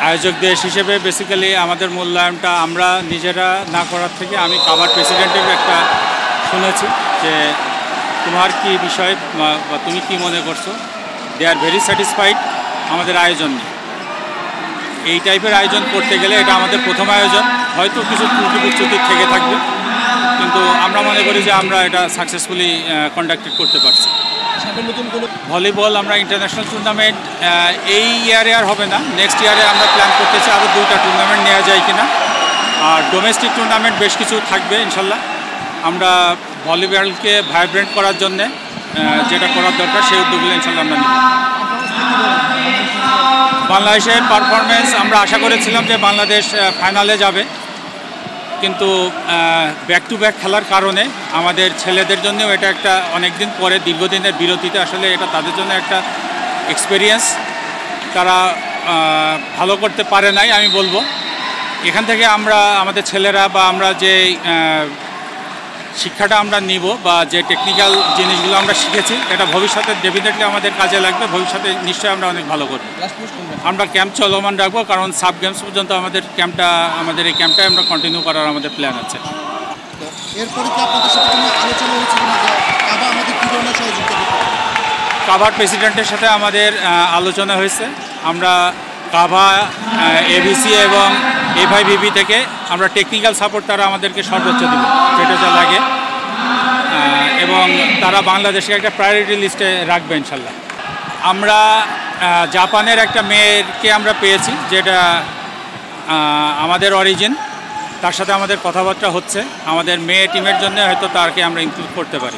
আয়োজক দেশ হিসেবে বেসিক্যালি আমাদের মূল্যায়নটা আমরা নিজেরা না করার থেকে আমি কাবার প্রেসিডেন্টের একটা শুনেছি যে তোমার কি বিষয় বা তুমি কি মনে করছো, দে আর ভেরি স্যাটিসফাইড আমাদের আয়োজন নিয়ে। এই টাইপের আয়োজন করতে গেলে এটা আমাদের প্রথম আয়োজন, হয়তো কিছু ত্রুটি বিচ্যুতি থেকে থাকবে, কিন্তু আমরা মনে করি যে আমরা এটা সাকসেসফুলি কন্ডাক্টেড করতে পারছি। ভলিবল আমরা ইন্টারন্যাশনাল টুর্নামেন্ট এই ইয়ারে আর হবে না, নেক্সট ইয়ারে আমরা প্ল্যান করতেছি আরও 2টা টুর্নামেন্ট নেওয়া যায় কিনা। আর ডোমেস্টিক টুর্নামেন্ট বেশ কিছু থাকবে ইনশাল্লাহ। আমরা ভলিবলকে ভাইব্রেন্ট করার জন্যে যেটা করার দরকার সেই উদ্যোগগুলো ইনশাল্লাহ আমরা নিব। বাংলাদেশের পারফরমেন্স আমরা আশা করেছিলাম যে বাংলাদেশ ফাইনালে যাবে, কিন্তু ব্যাক টু ব্যাক খেলার কারণে আমাদের ছেলেদের জন্যও এটা একটা অনেক দিন পরে দীর্ঘদিনের বিরতিতে আসলে এটা তাদের জন্য একটা এক্সপিরিয়েন্স, তারা ভালো করতে পারে নাই আমি বলবো। এখান থেকে আমরা আমাদের ছেলেরা বা আমরা যে শিক্ষাটা আমরা নিব বা যে টেকনিক্যাল জিনিসগুলো আমরা শিখেছি এটা ভবিষ্যতে ডেফিনেটলি আমাদের কাজে লাগবে, ভবিষ্যতে নিশ্চয়ই আমরা অনেক ভালো করব। আমরা ক্যাম্প চলমান রাখবো, কারণ সাব গেমস পর্যন্ত আমাদের এই ক্যাম্পটাই আমরা কন্টিনিউ করার আমাদের প্ল্যান আছে। কাভার প্রেসিডেন্টের সাথে আমাদের আলোচনা হয়েছে, আমরা কাভা এবিসি এবং এফআইবিবি থেকে আমরা টেকনিক্যাল সাপোর্ট তারা আমাদেরকে সর্বোচ্চ দেবে যেটা যা লাগে, এবং তারা বাংলাদেশকে একটা প্রায়োরিটি লিস্টে রাখবে ইনশাল্লাহ। আমরা জাপানের একটা মেয়েকে আমরা পেয়েছি যেটা আমাদের অরিজিন, তার সাথে আমাদের কথাবার্তা হচ্ছে, আমাদের মেয়ে টিমের জন্য হয়তো তাকে আমরা ইনক্লুড করতে পারি।